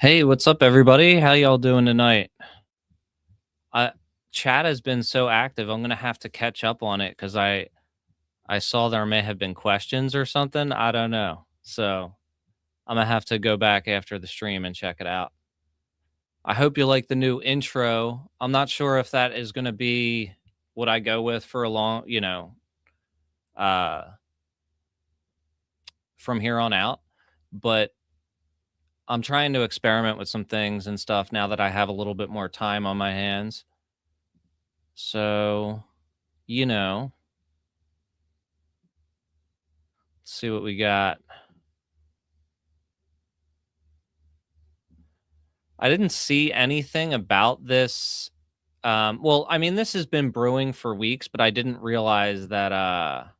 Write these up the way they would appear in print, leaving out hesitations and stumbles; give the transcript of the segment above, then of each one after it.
Hey, what's up, everybody? How y'all doing tonight? Uh, Chat has been so active. I'm gonna have to catch up on it because I saw there may have been questions or something. I don't know, so I'm gonna have to go back after the stream and check it out. I hope you like the new intro. I'm not sure if that is gonna be what I go with for a long, uh, from here on out, but I'm trying to experiment with some things and stuff now that I have a little bit more time on my hands. So, you know, let's see what we got. I didn't see anything about this. Well, I mean, this has been brewing for weeks, but I didn't realize that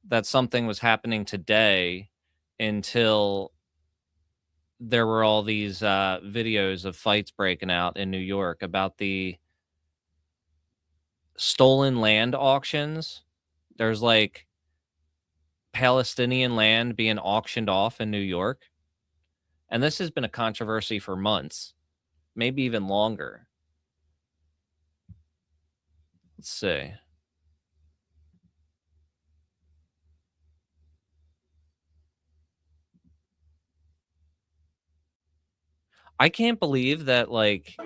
that something was happening today until there were all these videos of fights breaking out in New York about the stolen land auctions. There's like Palestinian land being auctioned off in New York. And this has been a controversy for months, maybe even longer. Let's see. I can't believe that, like,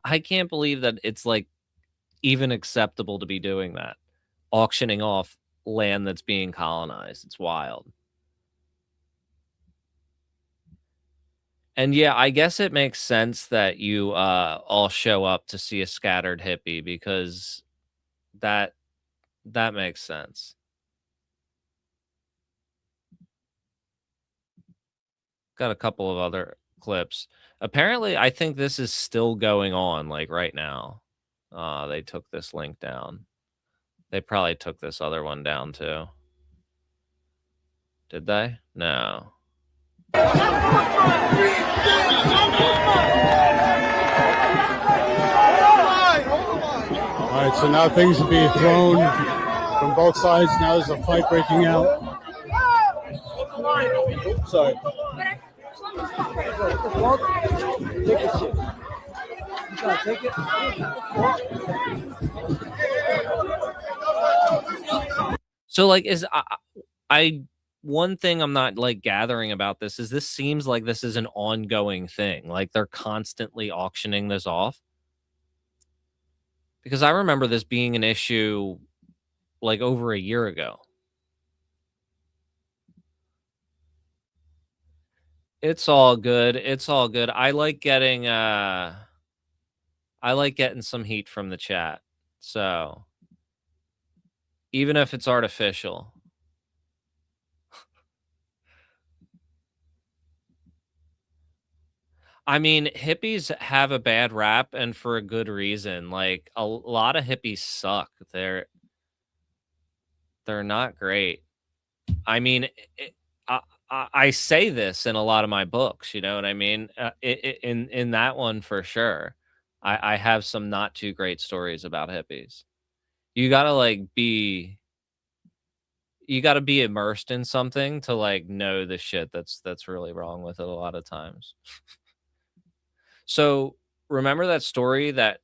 I can't believe that it's like even acceptable to be doing that, auctioning off land that's being colonized. It's wild. And yeah, I guess it makes sense that you all show up to see a scattered hippie because that that makes sense. Got a couple of other clips. Apparently, I think this is still going on like right now. They took this link down. They probably took this other one down too. Did they? No. All right, so now things are being thrown from both sides. Now there's a fight breaking out. Sorry. So, like, I one thing I'm not like gathering about this seems like this is an ongoing thing. Like they're constantly auctioning this off. Because I remember this being an issue like over a year ago. It's all good. It's all good. I like getting some heat from the chat. So, even if it's artificial. I mean, hippies have a bad rap and for a good reason. Like a lot of hippies suck. They're not great. I mean, I say this in a lot of my books, you know what I mean? In that one for sure. I have some not too great stories about hippies. You got to like be you got to be immersed in something to like know the shit that's really wrong with it a lot of times. So, remember that story that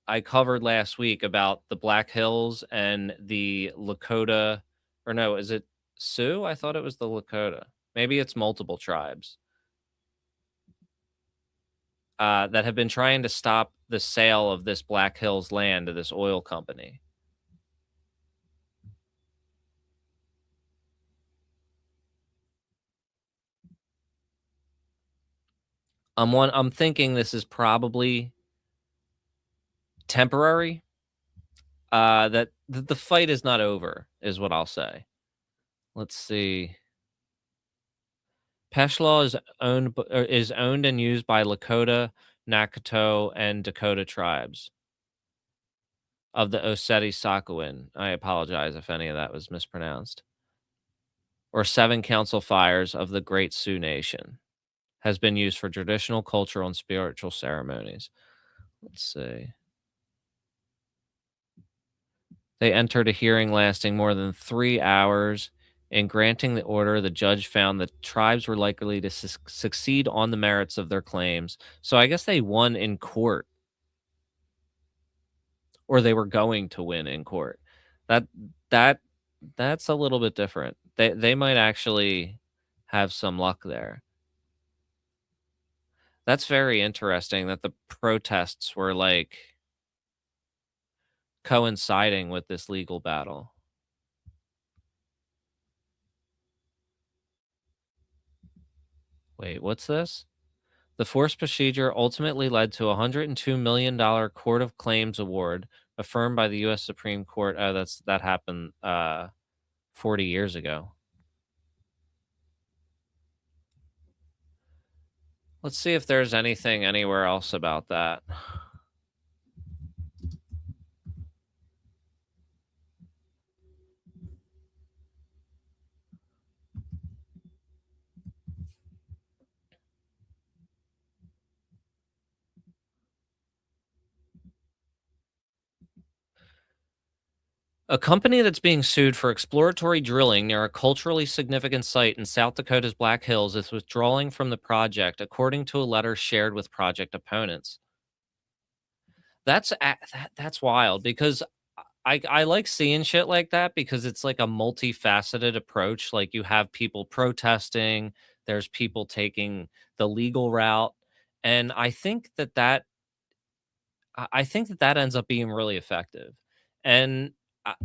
I covered last week about the Black Hills and the Lakota, or no, is it Sioux? I thought it was the Lakota. Maybe it's multiple tribes that have been trying to stop the sale of this Black Hills land to this oil company. I'm thinking this is probably temporary. That the fight is not over, is what I'll say. Let's see. Pe Sla is owned and used by Lakota, Nakota, and Dakota tribes of the Oseti Sakowin. I apologize if any of that was mispronounced. Or 7 council fires of the Great Sioux Nation. has been used for traditional, cultural, and spiritual ceremonies. Let's see. They entered a hearing lasting more than 3 hours. In granting the order, the judge found that tribes were likely to succeed on the merits of their claims. So I guess they won in court, or they were going to win in court. That that that's a little bit different. They might actually have some luck there. That's very interesting that the protests were like coinciding with this legal battle. Wait, what's this? The forced procedure ultimately led to a $102 million Court of Claims award affirmed by the U.S. Supreme Court. That happened 40 years ago. Let's see if there's anything anywhere else about that. A company that's being sued for exploratory drilling near a culturally significant site in South Dakota's Black Hills is withdrawing from the project, according to a letter shared with project opponents. That's wild because I like seeing shit like that because it's like a multifaceted approach. Like you have people protesting, there's people taking the legal route, and I think that that ends up being really effective. And,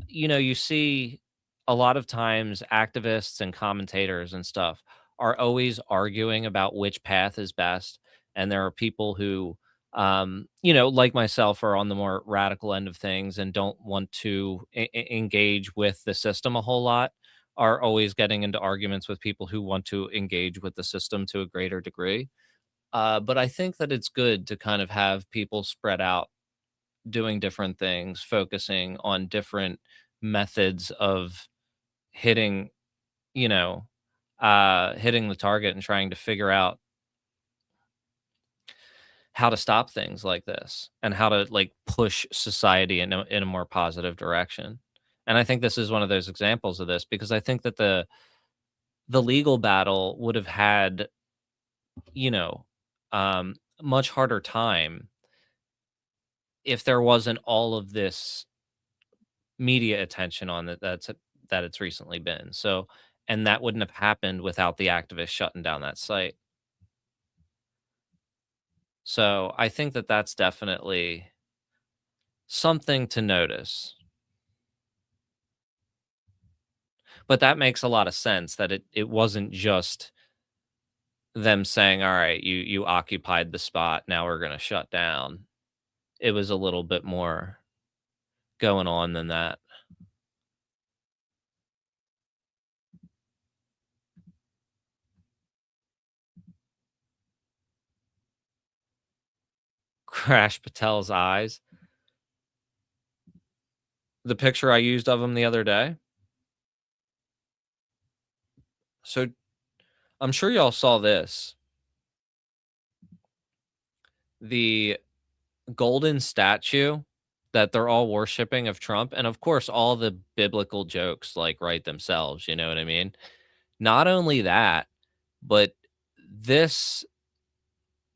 you see a lot of times activists and commentators and stuff are always arguing about which path is best. And there are people who, like myself, are on the more radical end of things and don't want to engage with the system a whole lot, are always getting into arguments with people who want to engage with the system to a greater degree. But I think that it's good to kind of have people spread out doing different things, focusing on different methods of hitting, you know, hitting the target and trying to figure out how to stop things like this and how to like push society in a more positive direction. And I think this is one of those examples of this because I think that the legal battle would have had, you know, much harder time if there wasn't all of this media attention on it that it's recently been. So, and that wouldn't have happened without the activists shutting down that site. So, I think that that's definitely something to notice. But that makes a lot of sense that it wasn't just them saying, "All right, you occupied the spot, now we're going to shut down." It was a little bit more going on than that. Crash Patel's eyes. The picture I used of him the other day. So I'm sure y'all saw this. The golden statue that they're all worshiping of Trump, and of course, all the biblical jokes like write themselves, you know what I mean? Not only that, but this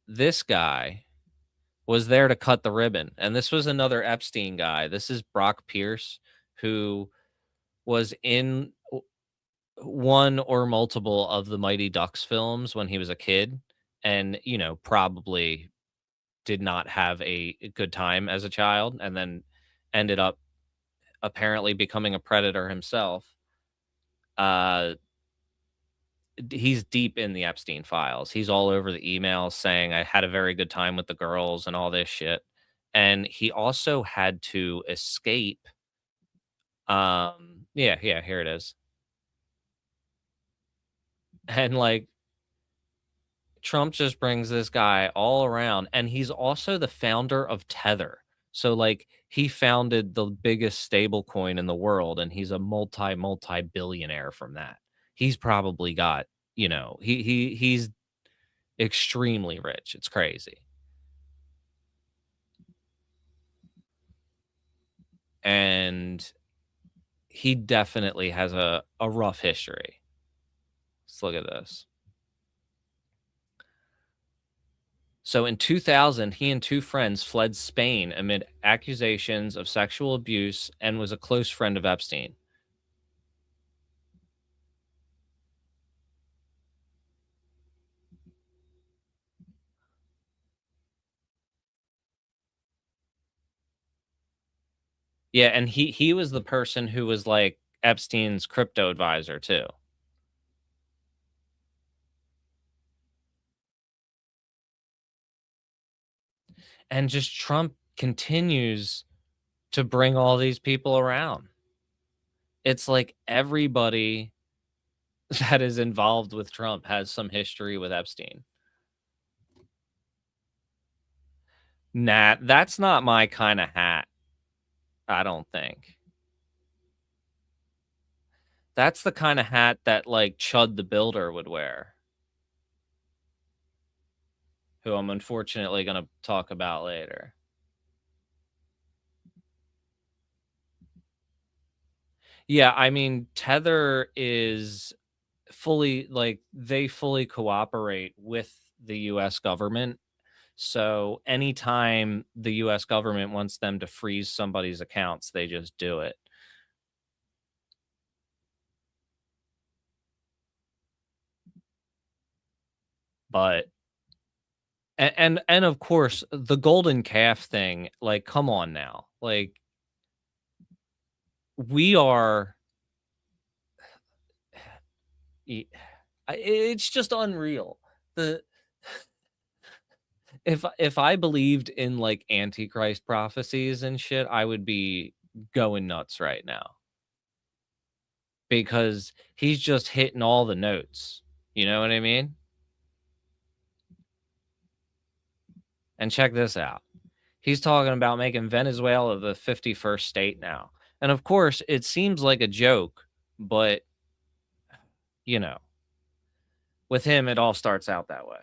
this guy was there to cut the ribbon, and this was another Epstein guy. This is Brock Pierce, who was in one or multiple of the Mighty Ducks films when he was a kid, and probably did not have a good time as a child, and then ended up apparently becoming a predator himself. Uh, he's deep in the Epstein files. He's all over the emails saying, "I had a very good time with the girls," and all this shit. And he also had to escape. Yeah, here it is. And like Trump just brings this guy all around, and he's also the founder of Tether. So like he founded the biggest stable coin in the world, and he's a multi billionaire from that. He's probably got, he's extremely rich. It's crazy. And he definitely has a rough history. Let's look at this. So in 2000, he and 2 friends fled Spain amid accusations of sexual abuse and was a close friend of Epstein. Yeah, and he was the person who was like Epstein's crypto advisor too. And just Trump continues to bring all these people around. It's like everybody that is involved with Trump has some history with Epstein. Nah, that's not my kind of hat. I don't think. That's the kind of hat that like Chud the Builder would wear, who I'm unfortunately going to talk about later. Yeah, I mean, Tether is fully like they fully cooperate with the US government. So anytime the US government wants them to freeze somebody's accounts, they just do it. But and of course, the golden calf thing, like come on now. Like we are it's just unreal. The if I believed in like antichrist prophecies and shit, I would be going nuts right now because he's just hitting all the notes. You know what I mean? And check this out. He's talking about making Venezuela the 51st state now. And of course, it seems like a joke, but you know, with him it all starts out that way.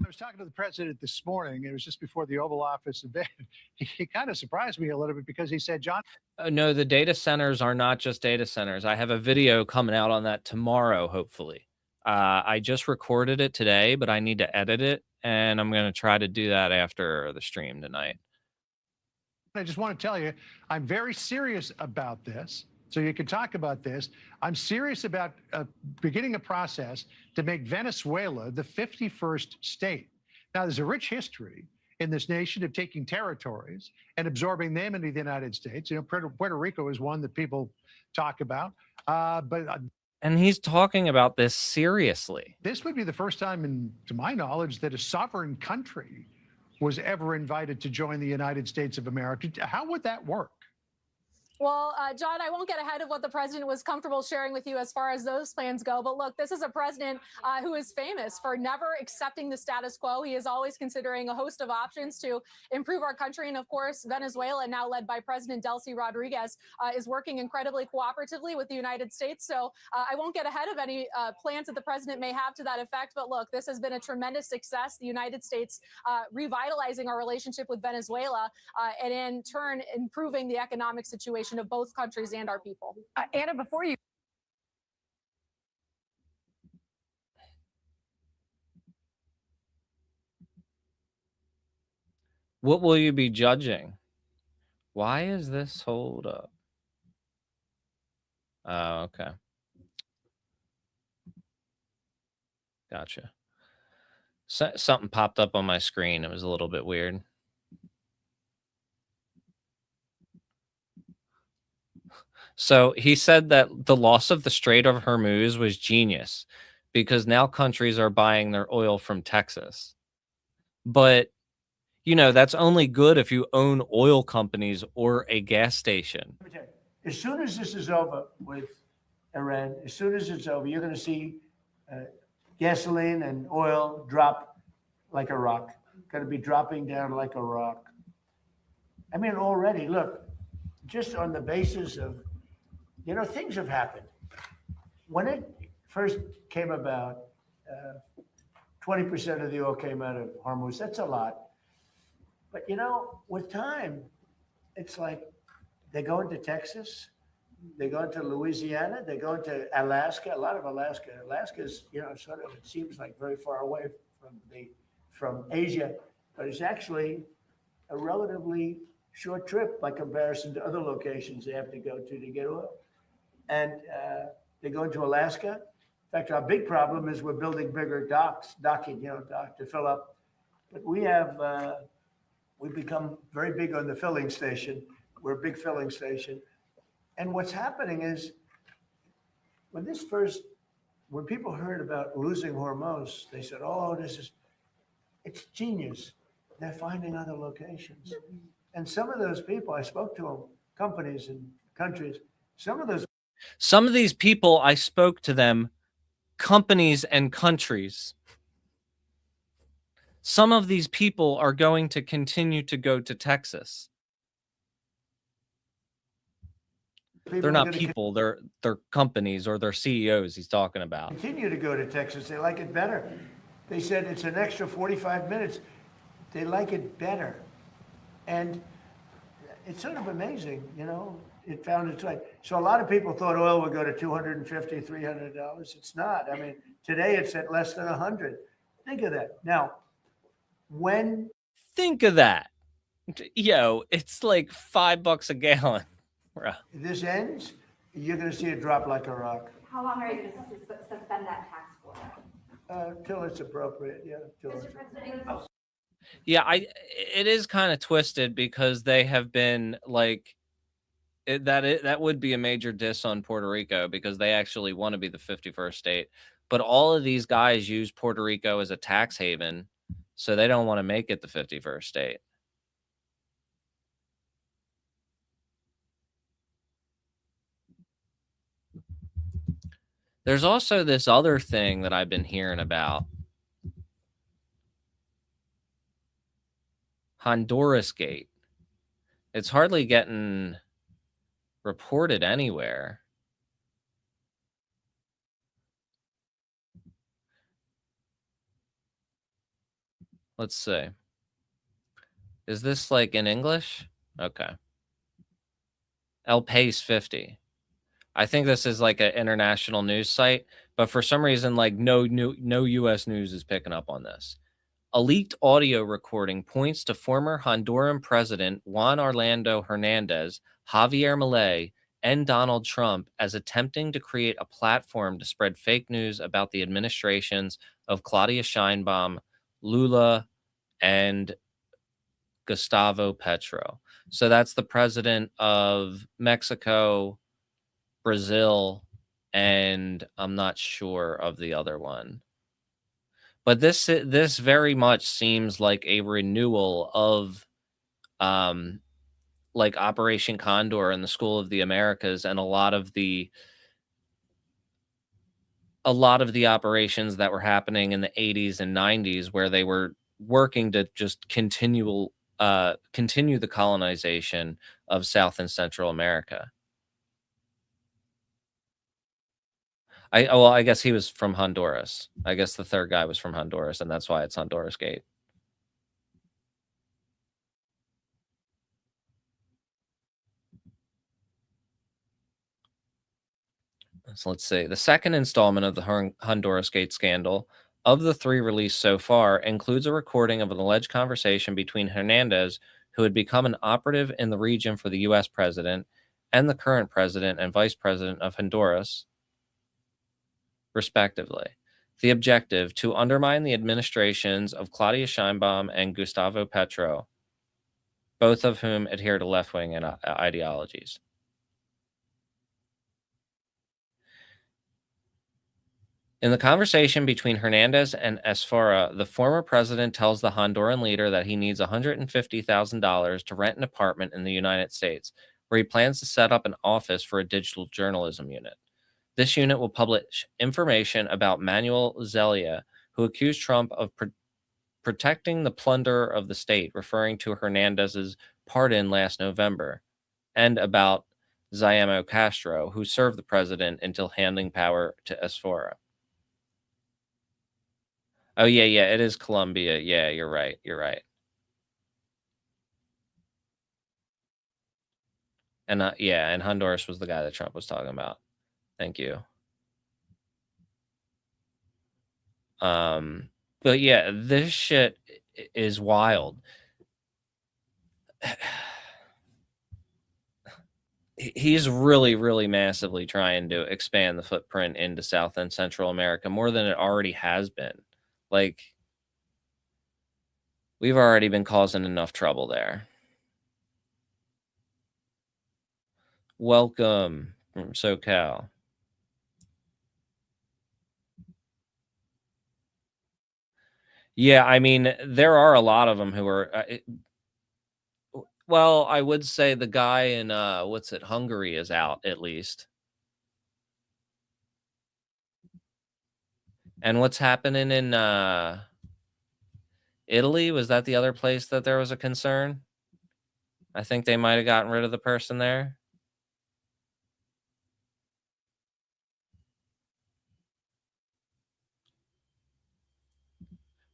I was talking to the president this morning. It was just before the Oval Office event. He kind of surprised me a little bit because he said, John. No, the data centers are not just data centers. I have a video coming out on that tomorrow, hopefully. I just recorded it today, but I need to edit it, and I'm going to try to do that after the stream tonight. I just want to tell you, I'm very serious about this. So you can talk about this. I'm serious about beginning a process to make Venezuela the 51st state. Now, there's a rich history in this nation of taking territories and absorbing them into the United States. You know, Puerto Rico is one that people talk about. And he's talking about this seriously. This would be the first time, to my knowledge, that a sovereign country was ever invited to join the United States of America. How would that work? Well, John, I won't get ahead of what the president was comfortable sharing with you as far as those plans go. But look, this is a president who is famous for never accepting the status quo. He is always considering a host of options to improve our country. And of course, Venezuela, now led by President Delcy Rodriguez, is working incredibly cooperatively with the United States. So I won't get ahead of any plans that the president may have to that effect. But look, this has been a tremendous success. The United States revitalizing our relationship with Venezuela and in turn improving the economic situation of both countries and our people. Anna, before you. What will you be judging? Why is this? Hold up. Oh, okay. Gotcha. Something popped up on my screen. It was a little bit weird. So he said that the loss of the Strait of Hormuz was genius because now countries are buying their oil from Texas. But, you know, that's only good if you own oil companies or a gas station. As soon as this is over with Iran, as soon as it's over, you're going to see gasoline and oil drop like a rock. Going to be dropping down like a rock. I mean, already, look, just on the basis of, you know, things have happened. When it first came about 20% of the oil came out of Hormuz. That's a lot. But, you know, with time, it's like they go into Texas, they go into Louisiana, they go into Alaska, a lot of Alaska. Alaska's, you know, sort of, it seems like very far away from Asia, but it's actually a relatively short trip by comparison to other locations they have to go to get oil. And they go into Alaska. In fact, our big problem is we're building bigger docking, to fill up. But we have, we've become very big on the filling station. We're a big filling station. And what's happening is when people heard about losing Hormuz, they said, oh, it's genius. They're finding other locations. And some of those people, I spoke to them, companies and countries, some of these people, I spoke to them, companies and countries. Some of these people are going to continue to go to Texas. They're not people, they're companies or their CEOs he's talking about. Continue to go to Texas. They like it better. They said it's an extra 45 minutes. They like it better. And it's sort of amazing, you know, it found its way. So a lot of people thought oil would go to $250, $300. It's not. I mean, today it's at less than 100. Think of that. Now, think of that. Yo, it's like $5 a gallon. This ends, you're going to see it drop like a rock. How long are you going to suspend that tax for? Till it's appropriate, yeah. Yeah, it is kind of twisted because they have been like that would be a major diss on Puerto Rico because they actually want to be the 51st state. But all of these guys use Puerto Rico as a tax haven, so they don't want to make it the 51st state. There's also this other thing that I've been hearing about. Honduras Gate. It's hardly getting reported anywhere. Let's see. Is this like in English? Okay. El País 50. I think this is like an international news site, but for some reason, like no U.S. news is picking up on this. A leaked audio recording points to former Honduran President Juan Orlando Hernandez, Javier Milei, and Donald Trump as attempting to create a platform to spread fake news about the administrations of Claudia Sheinbaum, Lula, and Gustavo Petro. So that's the president of Mexico, Brazil, and I'm not sure of the other one. But this very much seems like a renewal of like Operation Condor and the School of the Americas and a lot of the operations that were happening in the 80s and 90s where they were working to just continue the colonization of South and Central America. I guess he was from Honduras. I guess the third guy was from Honduras, and that's why it's Honduras Gate. So let's see. The second installment of the Honduras Gate scandal, of the 3 released so far, includes a recording of an alleged conversation between Hernandez, who had become an operative in the region for the U.S. president, and the current president and vice president of Honduras, respectively. The objective, to undermine the administrations of Claudia Sheinbaum and Gustavo Petro, both of whom adhere to left-wing ideologies. In the conversation between Hernandez and Esfora, the former president tells the Honduran leader that he needs $150,000 to rent an apartment in the United States, where he plans to set up an office for a digital journalism unit. This unit will publish information about Manuel Zelaya, who accused Trump of protecting the plunder of the state, referring to Hernandez's pardon last November, and about Xiomara Castro, who served the president until handing power to Esfora. Oh, yeah, yeah, it is Colombia. Yeah, you're right. You're right. And yeah, and Honduras was the guy that Trump was talking about. Thank you. But yeah, this shit is wild. He's really, really massively trying to expand the footprint into South and Central America more than it already has been. Like, we've already been causing enough trouble there. Welcome from SoCal. Yeah, I mean, there are a lot of them who are. Well, I would say the guy in what's it, Hungary is out at least. And what's happening in Italy? Was that the other place that there was a concern? I think they might have gotten rid of the person there.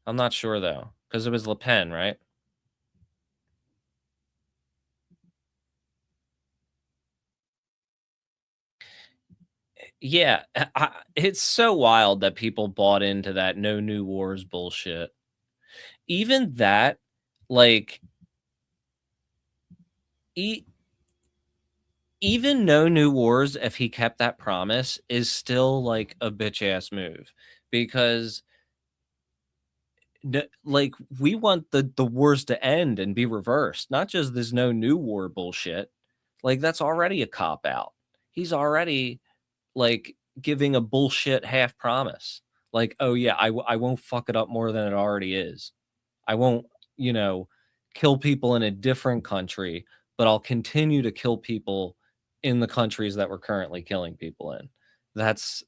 I'm not sure though, because it was Le Pen, right? Yeah, it's so wild that people bought into that no new wars bullshit. Even that, like, e- even no new wars, if he kept that promise, is still like a bitch ass move because like we want the wars to end and be reversed, not just this no new war bullshit. Like that's already a cop out. He's already like giving a bullshit half promise. Like, oh yeah, I won't fuck it up more than it already is. I won't, you know, kill people in a different country, but I'll continue to kill people in the countries that we're currently killing people in. That's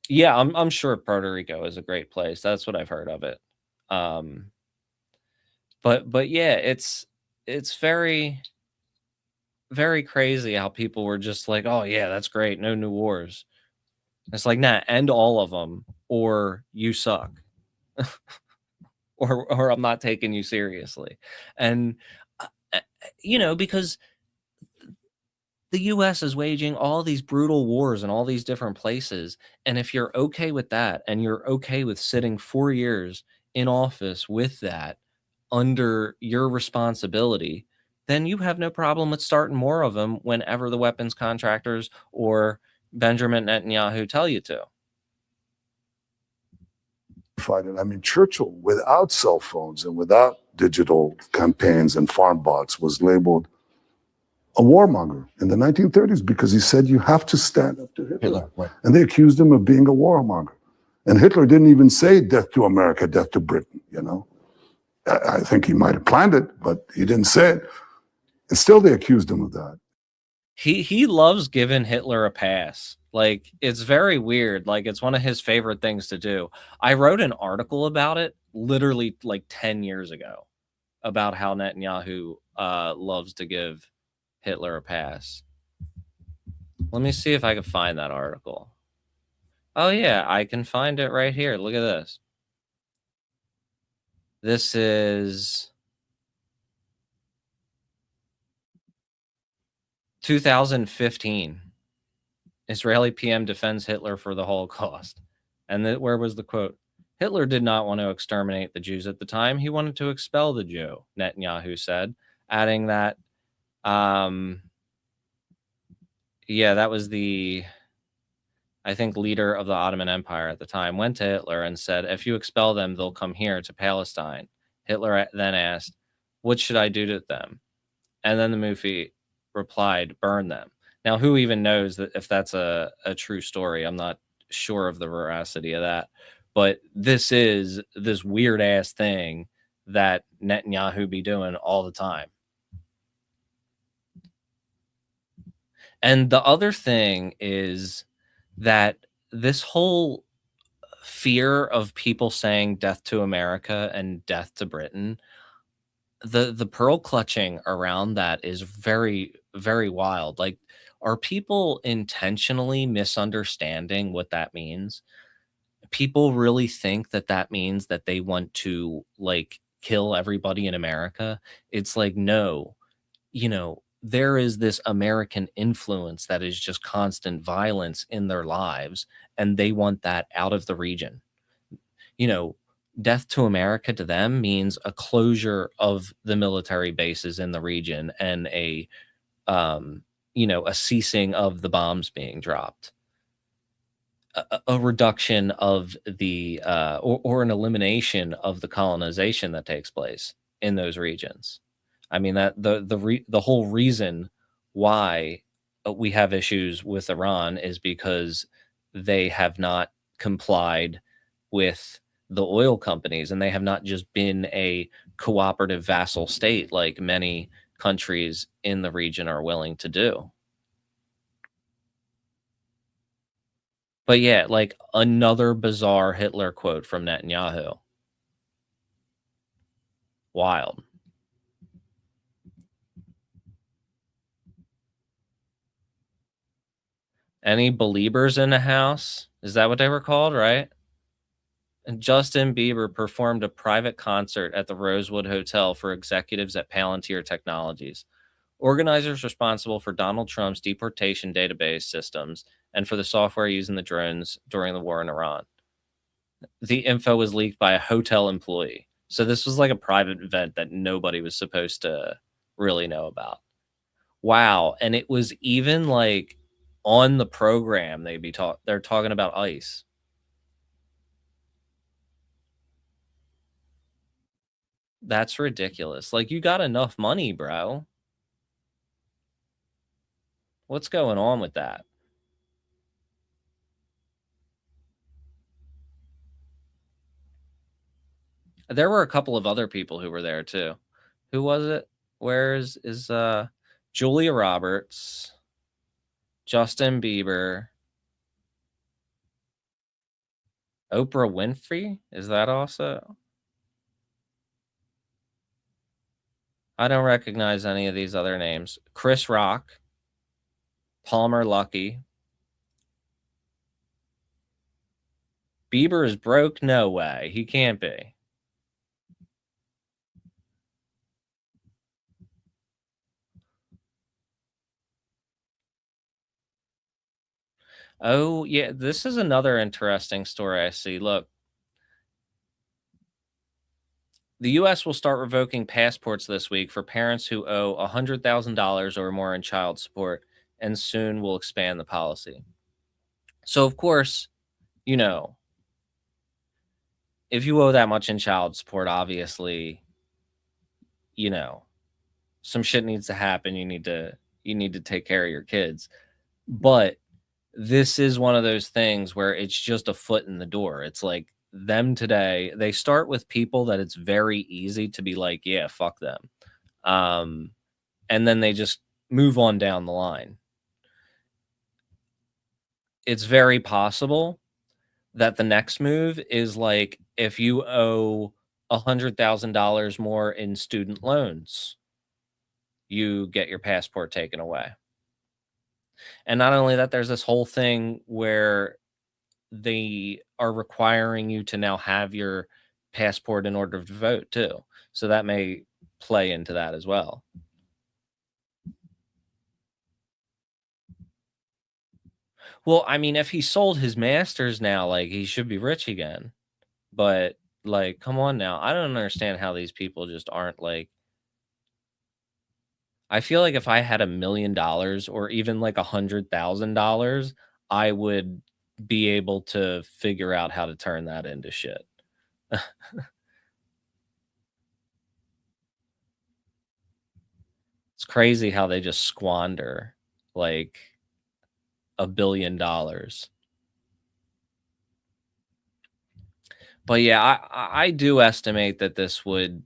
yeah, I'm sure Puerto Rico is a great place. That's what I've heard of it. Um but yeah, it's very very crazy how people were just like, "Oh yeah, that's great. No new wars." It's like, "Nah, end all of them or you suck." Or I'm not taking you seriously. And you know, because the US is waging all these brutal wars in all these different places, and if you're okay with that and you're okay with sitting 4 years in office with that under your responsibility, then you have no problem with starting more of them whenever the weapons contractors or Benjamin Netanyahu tell you to. I mean, Churchill, without cell phones and without digital campaigns and farm bots, was labeled a warmonger in the 1930s because he said you have to stand up to Hitler. Right. And they accused him of being a warmonger. And Hitler didn't even say death to America, death to Britain, you know. I think he might have planned it, but he didn't say it. And still they accused him of that. He loves giving Hitler a pass. Like, it's very weird. Like, it's one of his favorite things to do. I wrote an article about it literally like 10 years ago about how Netanyahu loves to give Hitler a pass. Let me see if I can find that article. Oh yeah, I can find it right here. Look at this. This is 2015. Israeli PM defends Hitler for the Holocaust. And where was the quote? Hitler did not want to exterminate the Jews at the time. He wanted to expel the Jew, Netanyahu said, adding that, yeah, that was the, I think, leader of the Ottoman Empire at the time, went to Hitler and said, if you expel them, they'll come here to Palestine. Hitler then asked, what should I do to them? And then the movie replied, burn them. Now, who even knows that if that's a true story? I'm not sure of the veracity of that. But this is this weird ass thing that Netanyahu be doing all the time. And the other thing is that this whole fear of people saying death to America and death to Britain, the pearl clutching around that is very, very wild. Like, are people intentionally misunderstanding what that means? people really think that that means that they want to like kill everybody in America. It's like, no, there is this American influence that is just constant violence in their lives, and they want that out of the region. You know, death to America to them means a closure of the military bases in the region and um, a ceasing of the bombs being dropped, a reduction of the or an elimination of the colonization that takes place in those regions. I mean that the whole reason why we have issues with Iran is because they have not complied with the oil companies, and they have not just been a cooperative vassal state like many countries in the region are willing to do. But yeah, like another bizarre Hitler quote from Netanyahu. Wild. Any Beliebers in the house? Is that what they were called, right? And Justin Bieber performed a private concert at the Rosewood Hotel for executives at Palantir Technologies, organizers responsible for Donald Trump's deportation database systems and for the software used in the drones during the war in Iran. The info was leaked by a hotel employee. So this was like a private event that nobody was supposed to really know about. Wow. And it was even like on the program they're talking about ICE. That's ridiculous. Like, you got enough money, bro. What's going on with that? There were a couple of other people who were there too. Who was it? Where is Julia Roberts, Justin Bieber, Oprah Winfrey? Is that also? I don't recognize any of these other names. Chris Rock, Palmer Luckey. Bieber is broke? No way. He can't be. Oh, yeah. This is another interesting story I see. Look, the U.S. will start revoking passports this week for parents who owe $100,000 or more in child support, and soon will expand the policy. So, of course, if you owe that much in child support, obviously, some shit needs to happen. You need to take care of your kids. But this is one of those things where it's just a foot in the door. It's like them today, they start with people that it's very easy to be like, yeah, fuck them. And then they just move on down the line. It's very possible that the next move is like, if you owe $100,000 more in student loans, you get your passport taken away. And not only that, there's this whole thing where they are requiring you to now have your passport in order to vote too. So that may play into that as well. Well, I mean, if he sold his masters now, like, he should be rich again. But like, come on now. I don't understand how these people just aren't like, I feel like if I had $1 million or even like $100,000, I would be able to figure out how to turn that into shit. It's crazy how they just squander like $1 billion. But yeah, I do estimate that this would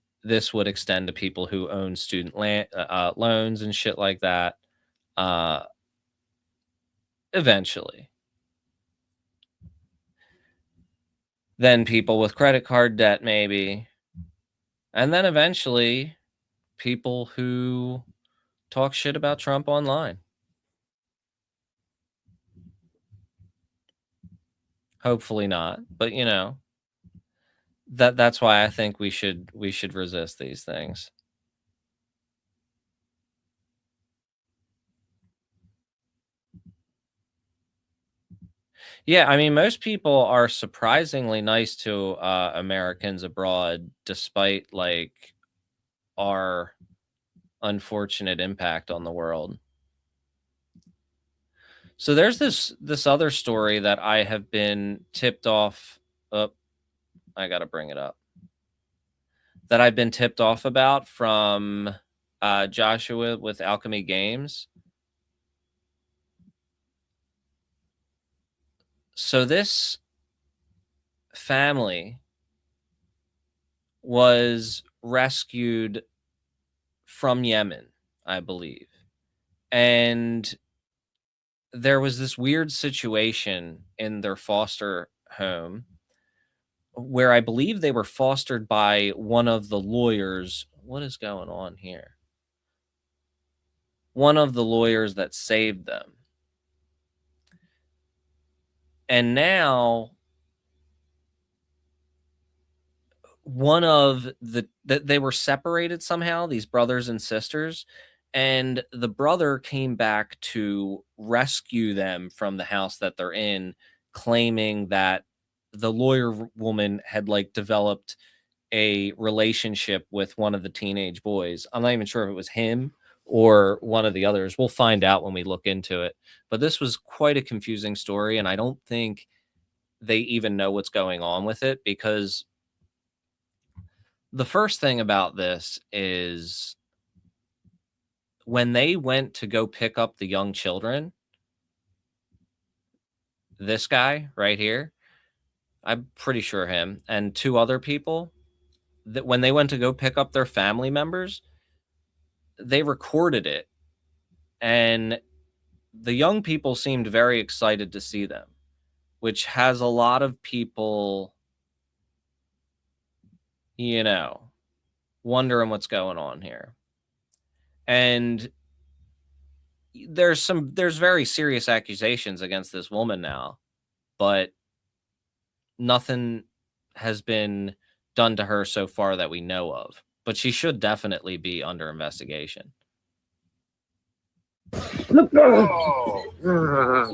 extend to people who own student loans and shit like that. Uh, Eventually, then people with credit card debt, maybe, and then eventually people who talk shit about Trump online. Hopefully not, but you know, that's why I think we should resist these things. Yeah, I mean, most people are surprisingly nice to Americans abroad, despite like our unfortunate impact on the world. So there's this other story that I have been tipped off. Oh, I gotta bring it up. That I've been tipped off about from Joshua with Alchemy Games. So this family was rescued from Yemen, I believe. And there was this weird situation in their foster home where I believe they were fostered by one of the lawyers. What is going on here? One of the lawyers that saved them. And now one of they were separated somehow, these brothers and sisters, and the brother came back to rescue them from the house that they're in, claiming that the lawyer woman had like developed a relationship with one of the teenage boys. I'm not even sure if it was him or one of the others. We'll find out when we look into it. But this was quite a confusing story, and I don't think they even know what's going on with it, because the first thing about this is when they went to go pick up the young children, this guy right here, I'm pretty sure him, and two other people, that when they went to go pick up their family members, they recorded it. And the young people seemed very excited to see them, which has a lot of people, you know, wondering what's going on here. And there's very serious accusations against this woman now, but nothing has been done to her so far that we know of. But she should definitely be under investigation. Look, bro.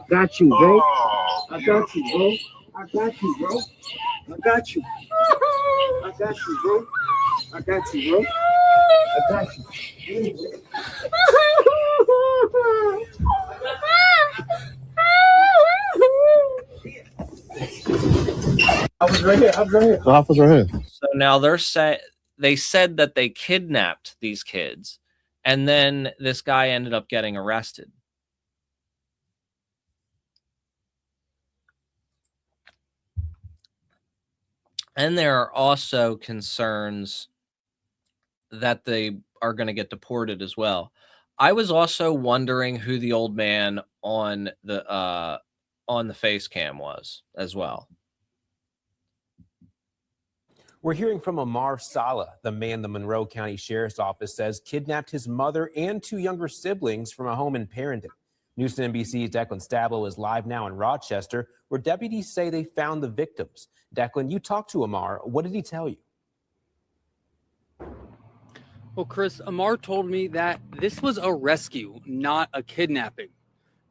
Got you, bro. I got you, bro. I got you, bro. I got you. I got you, bro. I got you, bro. I got you. I was right here. I was right here. The officer here. So now they said that they kidnapped these kids, and then this guy ended up getting arrested. And there are also concerns that they are going to get deported as well. I was also wondering who the old man on the face cam was as well. We're hearing from Pe Sla, the man the Monroe County Sheriff's Office says kidnapped his mother and two younger siblings from a home in Parenton. News 10 NBC's Declan Stablo is live now in Rochester, where deputies say they found the victims. Declan, you talked to Amar. What did he tell you? Well, Chris, Amar told me that this was a rescue, not a kidnapping.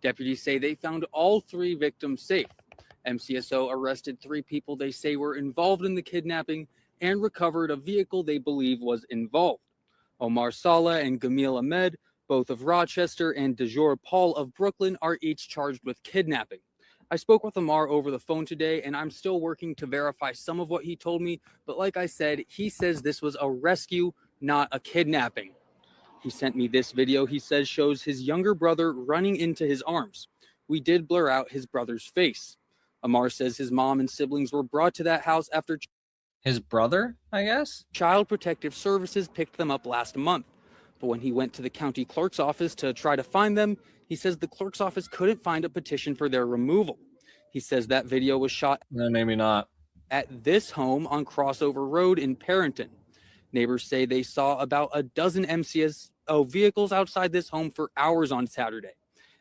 Deputies say they found all three victims safe. MCSO arrested three people they say were involved in the kidnapping and recovered a vehicle they believe was involved. Omar Saleh and Gamil Ahmed, both of Rochester, and Dejor Paul of Brooklyn are each charged with kidnapping. I spoke with Amar over the phone today, and I'm still working to verify some of what he told me. But like I said, he says this was a rescue, not a kidnapping. He sent me this video he says shows his younger brother running into his arms. We did blur out his brother's face. Amar says his mom and siblings were brought to that house after his brother, I guess? Child Protective Services picked them up last month. But when he went to the county clerk's office to try to find them, he says the clerk's office couldn't find a petition for their removal. He says that video was shot No, maybe not. at this home on Crossover Road in Parenton. Neighbors say they saw about a dozen MCSO vehicles outside this home for hours on Saturday.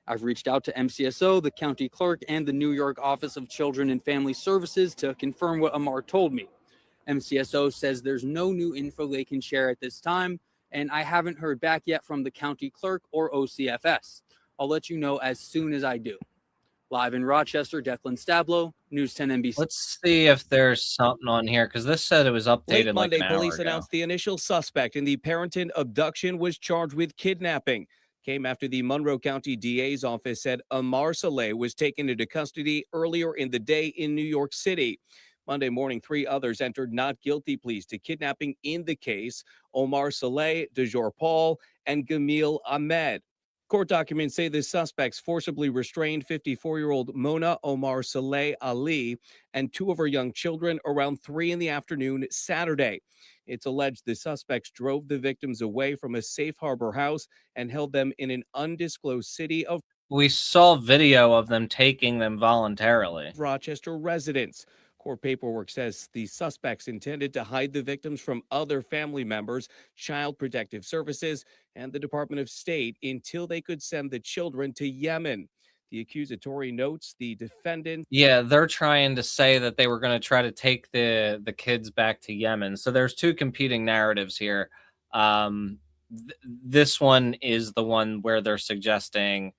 I've reached out to MCSO, the county clerk, and the New York Office of Children and Family Services to confirm what Amar told me. MCSO says there's no new info they can share at this time, and I haven't heard back yet from the county clerk or OCFS. I'll let you know as soon as I do. Live in Rochester, Declan Stablo, News 10 NBC. Let's see if there's something on here, because this said it was updated Late like Monday, an hour police ago. announced the initial suspect in the Parenton abduction was charged with kidnapping. Came after the Monroe County DA's office said Amar Saleh was taken into custody earlier in the day in New York City. Monday morning, 3 others entered not guilty pleas to kidnapping in the case: Omar Saleh, Dejor Paul, and Gamil Ahmed. Court documents say the suspects forcibly restrained 54-year-old Mona Omar Saleh Ali and 2 of her young children around 3 in the afternoon Saturday. It's alleged the suspects drove the victims away from a safe harbor house and held them in an undisclosed city of We saw video of them taking them voluntarily. Rochester residents. Court paperwork says the suspects intended to hide the victims from other family members, Child Protective Services, and the Department of State until they could send the children to Yemen. The accusatory notes the defendant. Yeah, they're trying to say that they were going to try to take the kids back to Yemen. So there's 2 competing narratives here. This one is the one where they're suggesting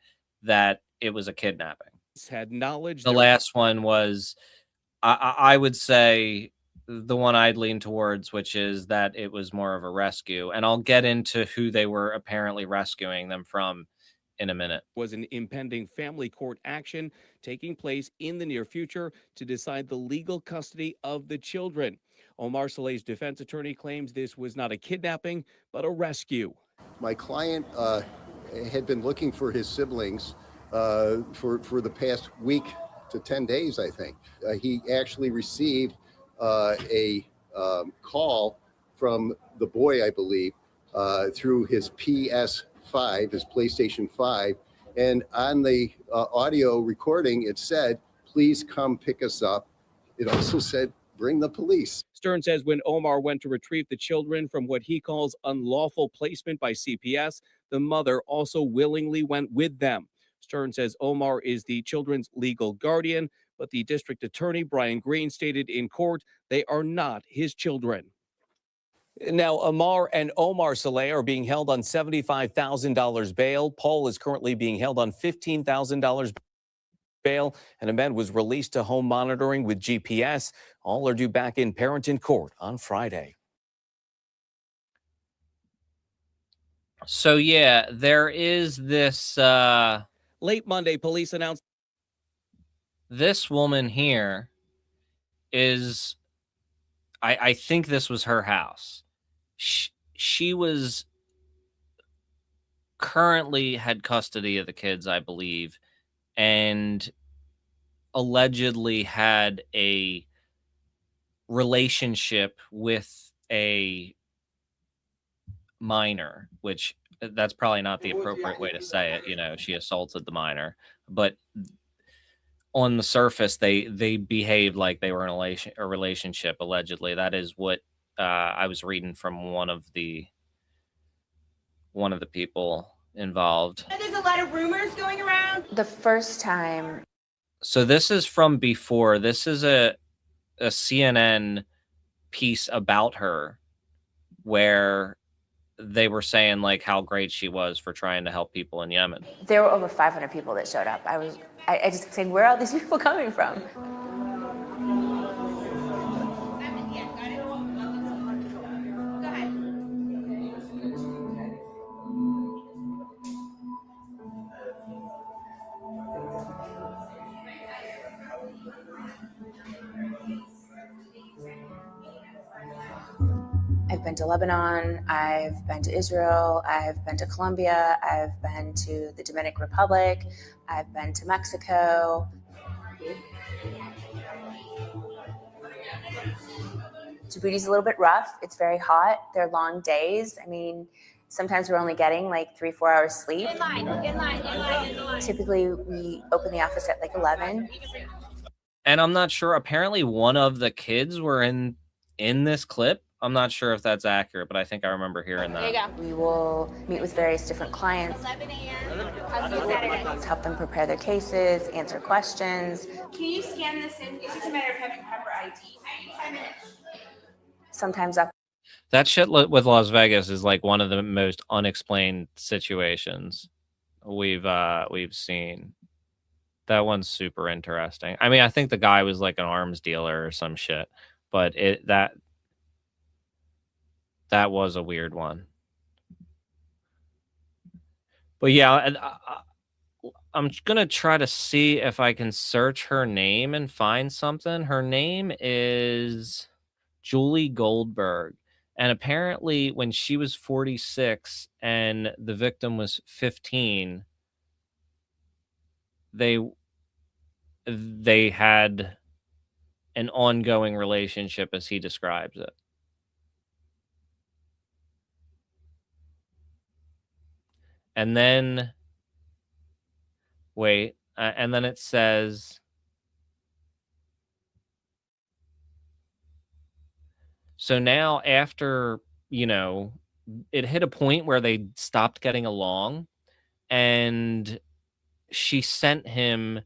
that it was a kidnapping. Had knowledge. The last one was, I would say, the one I'd lean towards, which is that it was more of a rescue. And I'll get into who they were apparently rescuing them from in a minute. Was an impending family court action taking place in the near future to decide the legal custody of the children. Omar Saleh's defense attorney claims this was not a kidnapping, but a rescue. My client had been looking for his siblings for the past week to 10 days, I think. He actually received a call from the boy, I believe, through his PS5, his PlayStation 5. And on the audio recording, it said, "Please come pick us up." It also said, "Bring the police." Stern says when Omar went to retrieve the children from what he calls unlawful placement by CPS, the mother also willingly went with them. Stern says Omar is the children's legal guardian, but the district attorney, Brian Green, stated in court they are not his children. Now, Amar and Omar Saleh are being held on $75,000 bail. Paul is currently being held on $15,000 bail, and Ahmed was released to home monitoring with GPS. All are due back in Parenton court on Friday. So, yeah, there is this... Late Monday, police announced this woman here is, I think this was her house. She was currently had custody of the kids, I believe, and allegedly had a relationship with a minor, which that's probably not the appropriate way to say it. You know, she assaulted the minor, but on the surface, they behaved like they were in a relationship, allegedly. That is what I was reading from one of the people involved. There's a lot of rumors going around. The first time. So this is from before. This is a CNN piece about her where they were saying like how great she was for trying to help people in Yemen. There were over 500 people that showed up. I just saying, where are all these people coming from? I've been to Lebanon, I've been to Israel, I've been to Colombia, I've been to the Dominican Republic, I've been to Mexico. Djibouti's a little bit rough. It's very hot. They're long days. I mean, sometimes we're only getting like 3-4 hours sleep. In line. Typically, we open the office at like 11. And I'm not sure. Apparently, one of the kids were in this clip. I'm not sure if that's accurate, but I think I remember hearing that. There you go. We will meet with various different clients. 11 a.m. Let's help them prepare their cases, answer questions. Can you scan this in? It's just a matter of having proper ID. 5 minutes. Sometimes up. That shit with Las Vegas is like one of the most unexplained situations we've seen. That one's super interesting. I mean, I think the guy was like an arms dealer or some shit, but that was a weird one. But yeah, and I'm gonna try to see if I can search her name and find something. Her name is Julie Goldberg. And apparently when she was 46 and the victim was 15, they had an ongoing relationship as he describes it. And then wait, and then it says so now after, it hit a point where they stopped getting along and she sent him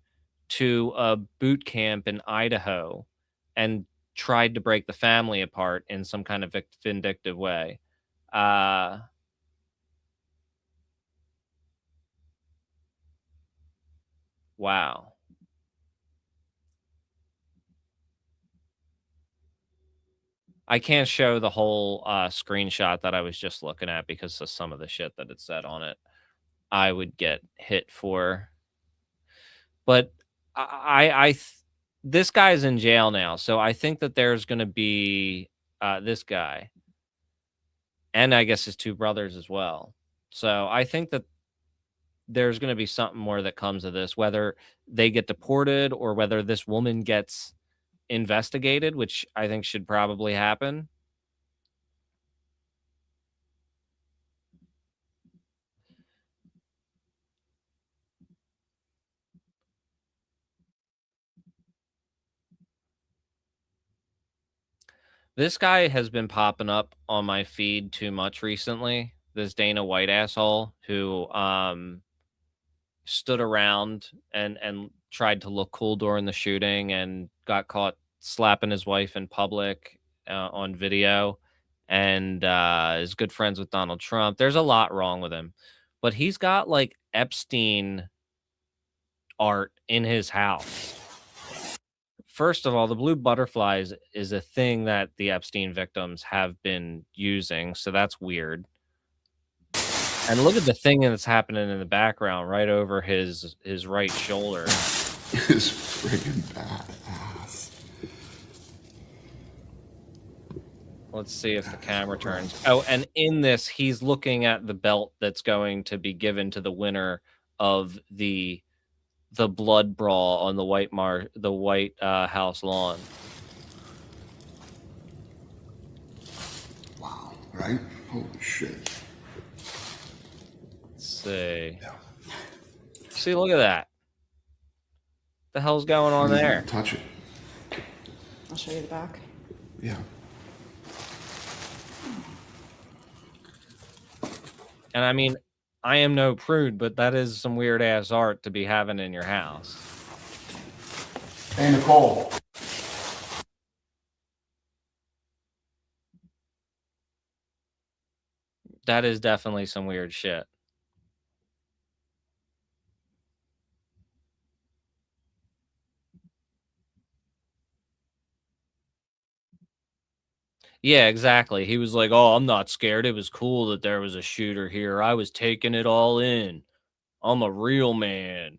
to a boot camp in Idaho and tried to break the family apart in some kind of vindictive way. Wow. I can't show the whole screenshot that I was just looking at because of some of the shit that it said on it. I would get hit for. But this guy's in jail now, so I think that there's going to be this guy, and I guess his two brothers as well. So I think that there's going to be something more that comes of this, whether they get deported or whether this woman gets investigated, which I think should probably happen. This guy has been popping up on my feed too much recently. This Dana White asshole who stood around and tried to look cool during the shooting and got caught slapping his wife in public on video, and is good friends with Donald Trump. There's a lot wrong with him, but he's got like Epstein art in his house. First of all, the blue butterflies is a thing that the Epstein victims have been using, so that's weird. And look at the thing that's happening in the background right over his right shoulder. It's friggin' badass. Let's see if the camera turns. Oh, and in this, he's looking at the belt that's going to be given to the winner of the blood brawl on the White House lawn. Wow, right? Holy shit. Let's see. Yeah. See, look at that. The hell's going on there? Touch it. I'll show you the back. Yeah. And I mean, I am no prude, but that is some weird ass art to be having in your house. Hey, Nicole. That is definitely some weird shit. Yeah, exactly. He was like, "Oh, I'm not scared. It was cool that there was a shooter here. I was taking it all in. I'm a real man."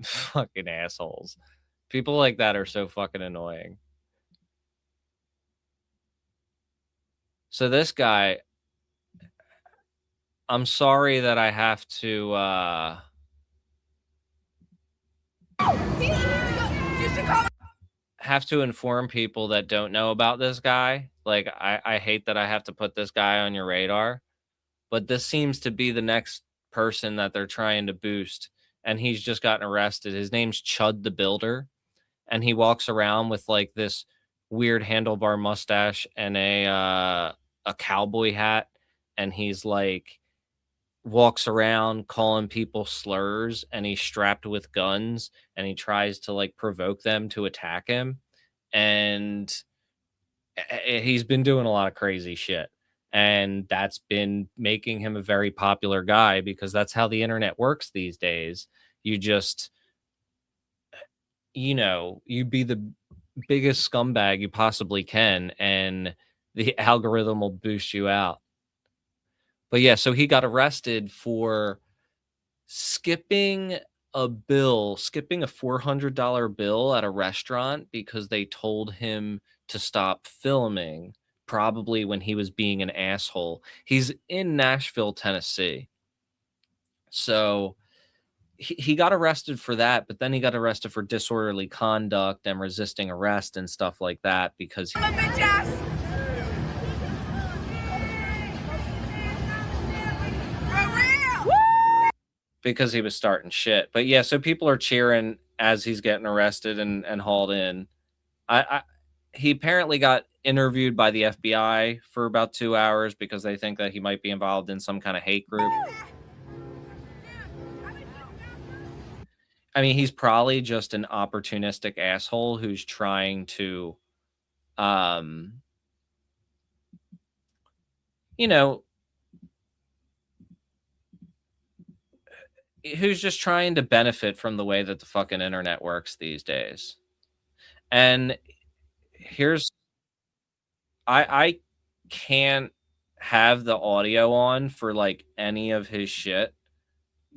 Fucking assholes. People like that are so fucking annoying. So this guy, I'm sorry that I have to inform people that don't know about this guy. Like, I hate that I have to put this guy on your radar, but this seems to be the next person that they're trying to boost, and he's just gotten arrested. His name's Chud the Builder, and he walks around with like this weird handlebar mustache and a cowboy hat, and he's like walks around calling people slurs, and he's strapped with guns, and he tries to like provoke them to attack him, and he's been doing a lot of crazy shit, and that's been making him a very popular guy because that's how the internet works these days. You just, you be the biggest scumbag you possibly can, and the algorithm will boost you out. But yeah, so he got arrested for skipping skipping a $400 bill at a restaurant because they told him to stop filming, probably when he was being an asshole. He's in Nashville, Tennessee. So he got arrested for that, but then he got arrested for disorderly conduct and resisting arrest and stuff like that because he was starting shit. But yeah, so people are cheering as he's getting arrested and hauled in. He apparently got interviewed by the FBI for about 2 hours because they think that he might be involved in some kind of hate group. I mean, he's probably just an opportunistic asshole who's trying to, who's just trying to benefit from the way that the fucking internet works these days. And I can't have the audio on for like any of his shit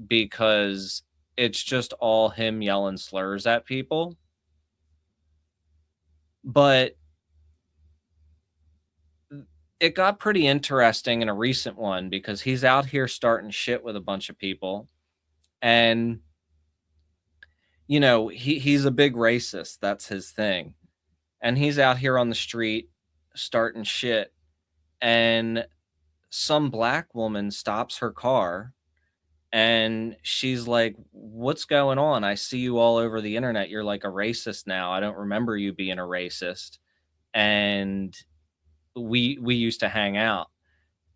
because it's just all him yelling slurs at people. But it got pretty interesting in a recent one because he's out here starting shit with a bunch of people. And, he's a big racist. That's his thing. And he's out here on the street starting shit. And some black woman stops her car and she's like, "What's going on? I see you all over the internet. You're like a racist now. I don't remember you being a racist. And we used to hang out."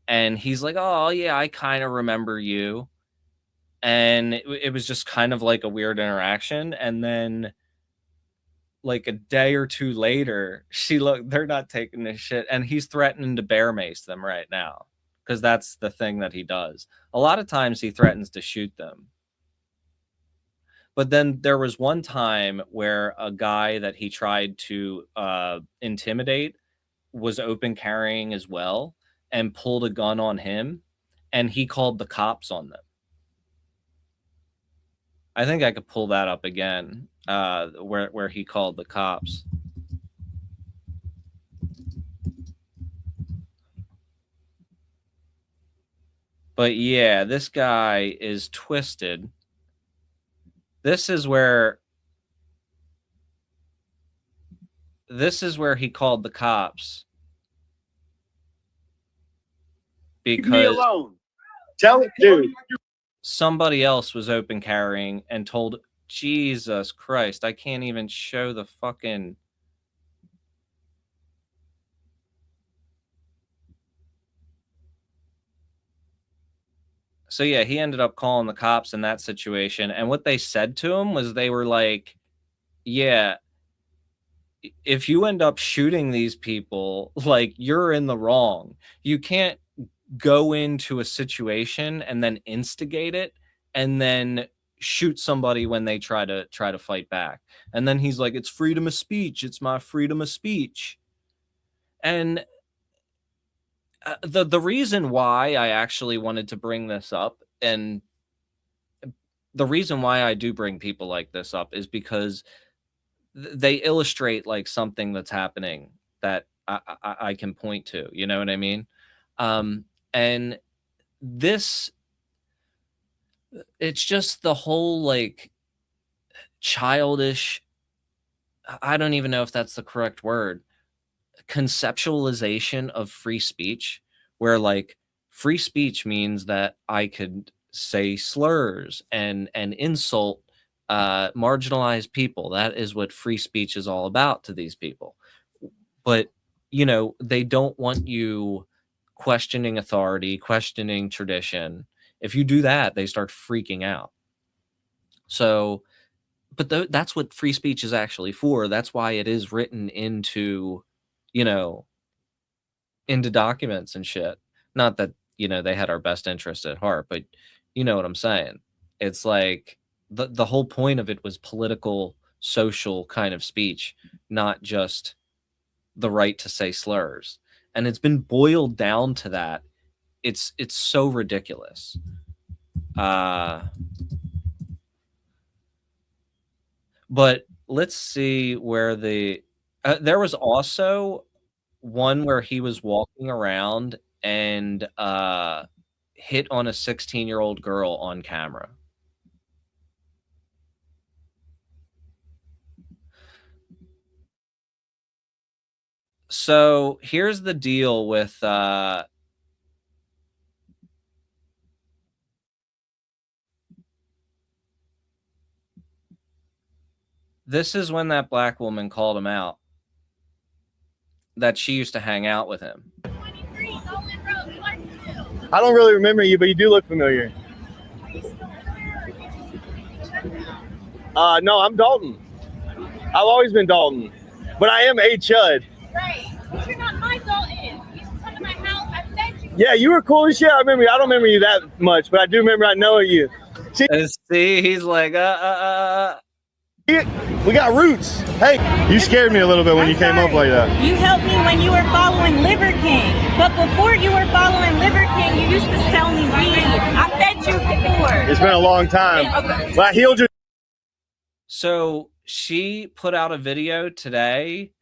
And he's like, "Oh yeah, I kind of remember you." And it was just kind of like a weird interaction. And then like a day or two later, they're not taking this shit. And he's threatening to bear mace them right now because that's the thing that he does. A lot of times he threatens to shoot them. But then there was one time where a guy that he tried to intimidate was open carrying as well and pulled a gun on him, and he called the cops on them. I think I could pull that up again, where he called the cops. But yeah, this guy is twisted. This is where he called the cops. Because leave me alone. Tell it, dude. Somebody else was open carrying and told, Jesus Christ, I can't even show the fucking. So yeah, he ended up calling the cops in that situation. And what they said to him was they were like, yeah, if you end up shooting these people, like, you're in the wrong. You can't go into a situation and then instigate it and then shoot somebody when they try to fight back. And then he's like, it's freedom of speech. It's my freedom of speech. And the reason why I actually wanted to bring this up, and the reason why I do bring people like this up, is because they illustrate like something that's happening that I can point to, you know what I mean? And this, it's just the whole like childish, I don't even know if that's the correct word, conceptualization of free speech, where like free speech means that I could say slurs and insult marginalized people. That is what free speech is all about to these people. but they don't want you questioning authority, questioning tradition. If you do that, they start freaking out. So, but that's what free speech is actually for. That's why it is written into, into documents and shit. Not that, they had our best interest at heart, but you know what I'm saying? It's like the whole point of it was political, social kind of speech, not just the right to say slurs. And it's been boiled down to that. It's so ridiculous. But let's see where there was also one where he was walking around and hit on a 16-year-old girl on camera. So here's the deal with this is when that black woman called him out, that she used to hang out with him. I don't really remember you, but you do look familiar. No, I'm Dalton. I've always been Dalton, but I am a Chud. Right, but you're not my Dalton. You used to come to my house. I fed you. Yeah, you were cool as shit. I remember you. I don't remember you that much, but I do remember I know you. See, he's like, We got roots. Hey, you scared me a little bit when you came up like that. You helped me when you were following Liver King. But before you were following Liver King, you used to sell me weed. I fed you before. It's been a long time. But I healed you. So she put out a video today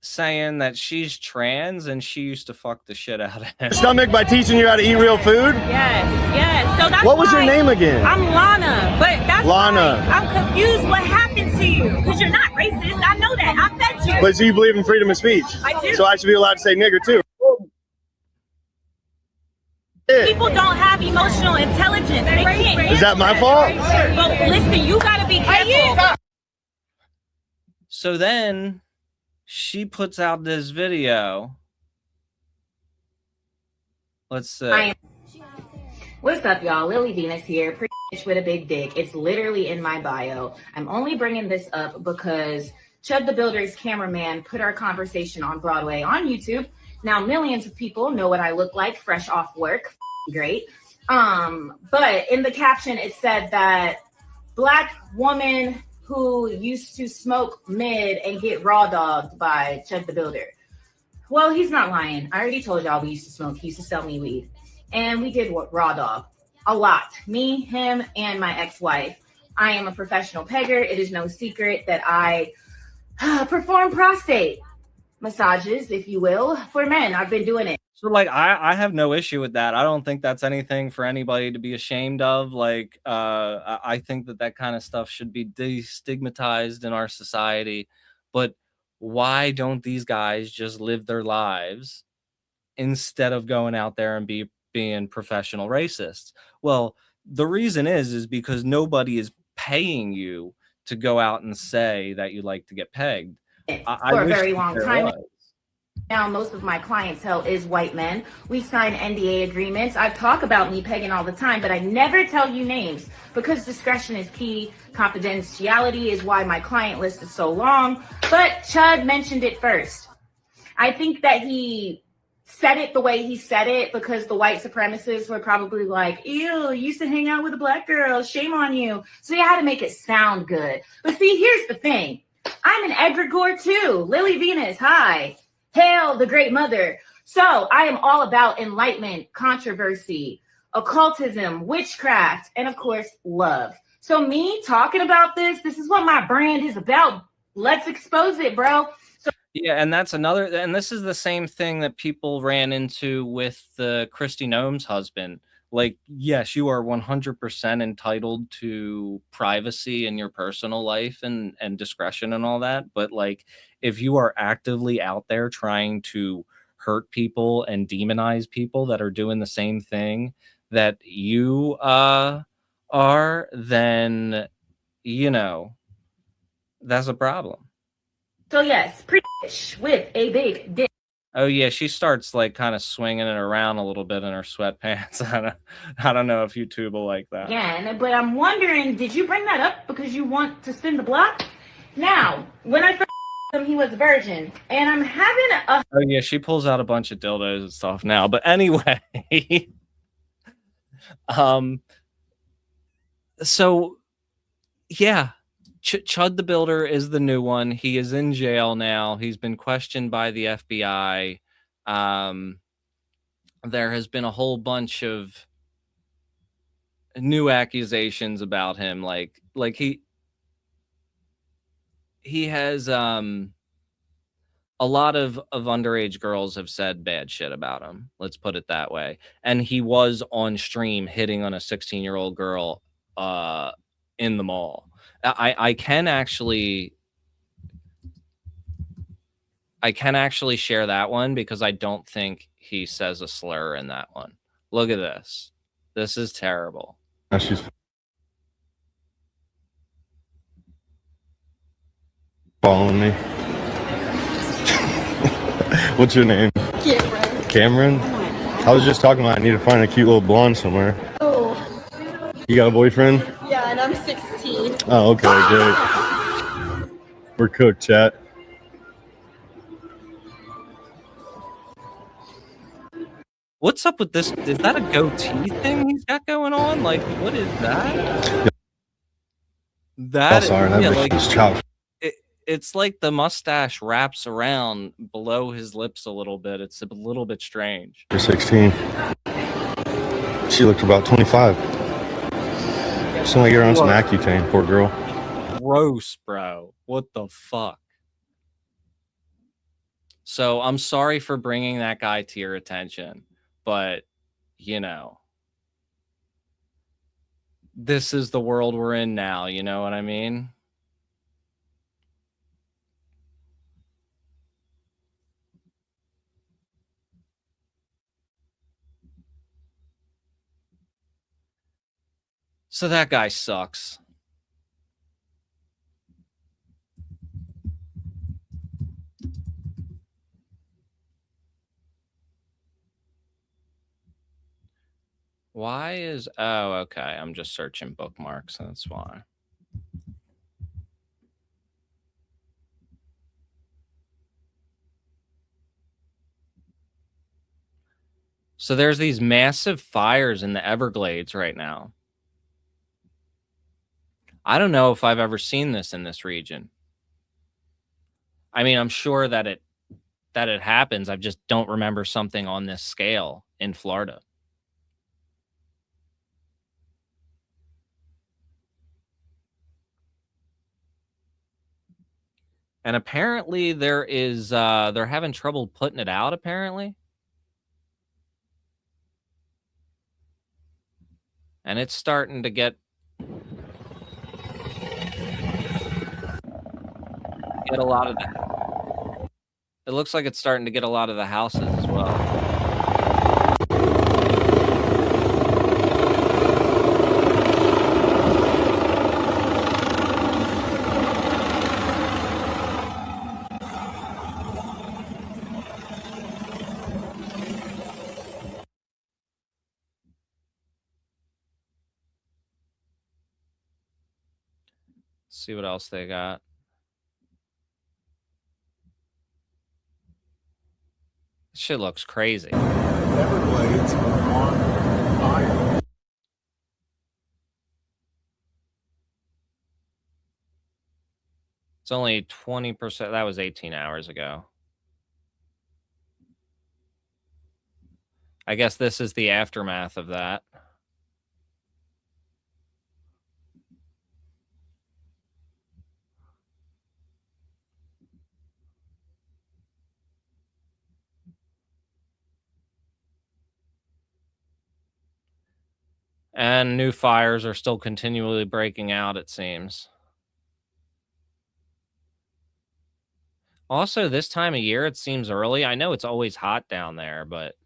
saying that she's trans and she used to fuck the shit out of him. Stomach by teaching you how to eat real food? Yes. So that's what was your name again? I'm Lana, but that's Lana. Why I'm confused what happened to you. Because you're not racist. I know that. I fed you. But so you believe in freedom of speech? I do. So I should be allowed to say nigger too. People don't have emotional intelligence. They can't. Is that my fault? But listen, you gotta be careful. So then she puts out this video. Let's see. What's up, y'all? Lily Venus here. Pretty bitch with a big dick. It's literally in my bio. I'm only bringing this up because Chud the Builder's cameraman put our conversation on Broadway on YouTube. Now, millions of people know what I look like fresh off work. Great. But in the caption, it said that Black woman who used to smoke mid and get raw dogged by Chud the Builder. Well, he's not lying. I already told y'all we used to smoke. He used to sell me weed. And we did raw dog a lot. Me, him, and my ex-wife. I am a professional pegger. It is no secret that I perform prostate massages, if you will, for men. I've been doing it. So like I have no issue with that. I don't think that's anything for anybody to be ashamed of. Like I think that kind of stuff should be destigmatized in our society. But why don't these guys just live their lives instead of going out there and being professional racists? Well, the reason is because nobody is paying you to go out and say that you like to get pegged. For a very long time. Now, most of my clientele is white men. We sign NDA agreements. I talk about me pegging all the time, but I never tell you names because discretion is key. Confidentiality is why my client list is so long. But Chud mentioned it first. I think that he said it the way he said it because the white supremacists were probably like, ew, you used to hang out with a black girl. Shame on you. So he had to make it sound good. But see, here's the thing. I'm an egregore too. Lily Venus, hi. Hail the great mother. So I am all about enlightenment, controversy, occultism, witchcraft, and of course, love. So me talking about this is what my brand is about. Let's expose it, bro. So yeah, and that's another, and this is the same thing that people ran into with the Kristi Noem's husband. Like, yes, you are 100% entitled to privacy in your personal life and discretion and all that. But like, if you are actively out there trying to hurt people and demonize people that are doing the same thing that you are, then, that's a problem. So yes, pretty bitch with a big dick. Oh yeah, she starts like kind of swinging it around a little bit in her sweatpants. I don't know if YouTube will like that. Again, but I'm wondering, did you bring that up because you want to spin the block? Now, when I first him, he was a virgin, and I'm having a. Oh yeah, she pulls out a bunch of dildos and stuff now. But anyway, so yeah, Chud the Builder is the new one. He is in jail now. He's been questioned by the FBI. There has been a whole bunch of new accusations about him. Like he has a lot of underage girls have said bad shit about him. Let's put it that way. And he was on stream hitting on a 16-year-old girl in the mall. I can actually share that one because I don't think he says a slur in that one. Look at this. This is terrible. She's following me. What's your name? Cameron. Cameron? I was just talking about I need to find a cute little blonde somewhere. Oh. You got a boyfriend? Yeah, and I'm 16. Oh, okay, great. We're cooked, chat. What's up with this? Is that a goatee thing he's got going on? Like, what is that? That sorry, yeah, that like is chopped. it's like the mustache wraps around below his lips a little bit. It's a little bit strange. You're 16. She looked about 25. Seemed like you're on some Accutane, poor girl. Gross, bro. What the fuck? So I'm sorry for bringing that guy to your attention, but you know, this is the world we're in now. You know what I mean? So that guy sucks. Why is... Oh, okay. I'm just searching bookmarks. That's why. So there's these massive fires in the Everglades right now. I don't know if I've ever seen this in this region. I mean, I'm sure that it happens. I just don't remember something on this scale in Florida. And apparently there is they're having trouble putting it out, apparently. And it's starting to get a lot of that. It looks like it's starting to get a lot of the houses as well. See what else they got. This shit looks crazy. Everglades are on fire. It's only 20%. That was 18 hours ago. I guess this is the aftermath of that. And new fires are still continually breaking out, it seems. Also, this time of year, it seems early. I know it's always hot down there, but...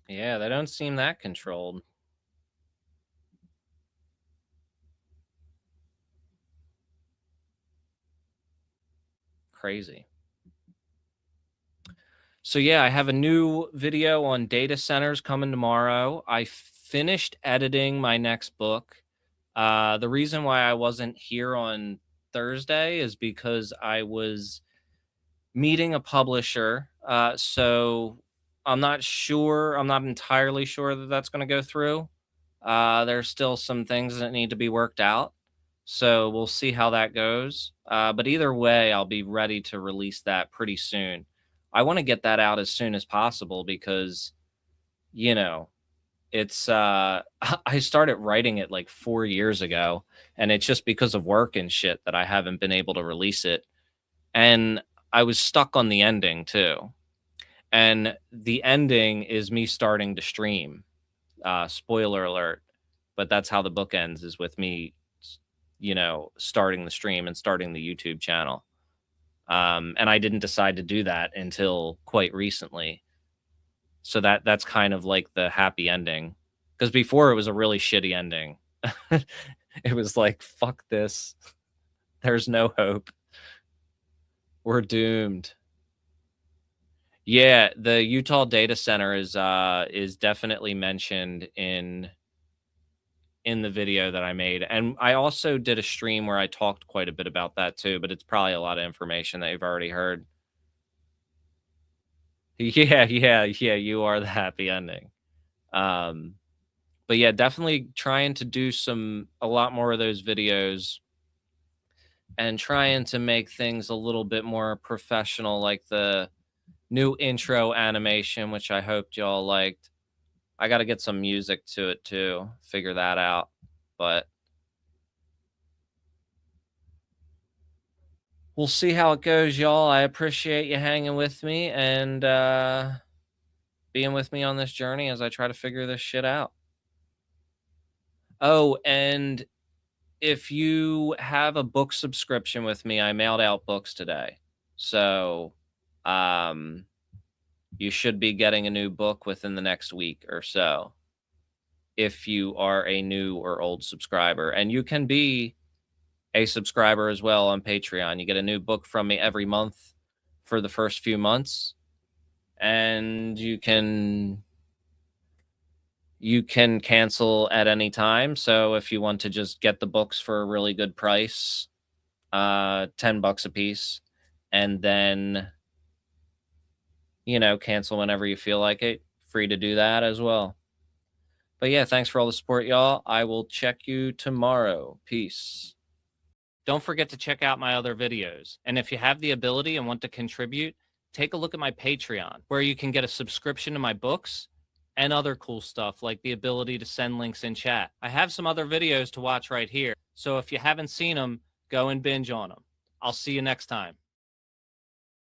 Yeah, they don't seem that controlled. Crazy. So yeah, I have a new video on data centers coming tomorrow. I finished editing my next book. The reason why I wasn't here on Thursday is because I was meeting a publisher. So I'm not sure. I'm not entirely sure that that's going to go through. There's still some things that need to be worked out. So we'll see how that goes. But either way, I'll be ready to release that pretty soon. I want to get that out as soon as possible because, you know, it's I started writing it like 4 years ago, and it's just because of work and shit that I haven't been able to release it. And I was stuck on the ending too. And the ending is me starting to stream. Spoiler alert, but that's how the book ends, is with me, starting the stream and starting the YouTube channel. And I didn't decide to do that until quite recently. So that's kind of like the happy ending, because before it was a really shitty ending. It was like, fuck this. There's no hope. We're doomed. Yeah, the Utah data center is definitely mentioned in the video that I made. And I also did a stream where I talked quite a bit about that too, but it's probably a lot of information that you've already heard. Yeah, you are the happy ending. But yeah, definitely trying to do a lot more of those videos and trying to make things a little bit more professional, like the new intro animation, which I hoped y'all liked. I got to get some music to it too, figure that out. But we'll see how it goes, y'all. I appreciate you hanging with me and being with me on this journey as I try to figure this shit out. Oh, and if you have a book subscription with me, I mailed out books today. So, you should be getting a new book within the next week or so, if you are a new or old subscriber. And you can be a subscriber as well on Patreon. You get a new book from me every month for the first few months. And you can cancel at any time. So if you want to just get the books for a really good price, $10 a piece, and then, cancel whenever you feel like it, free to do that as well. But yeah, thanks for all the support, y'all. I will check you tomorrow. Peace. Don't forget to check out my other videos. And if you have the ability and want to contribute, take a look at my Patreon, where you can get a subscription to my books and other cool stuff, like the ability to send links in chat. I have some other videos to watch right here. So if you haven't seen them, go and binge on them. I'll see you next time.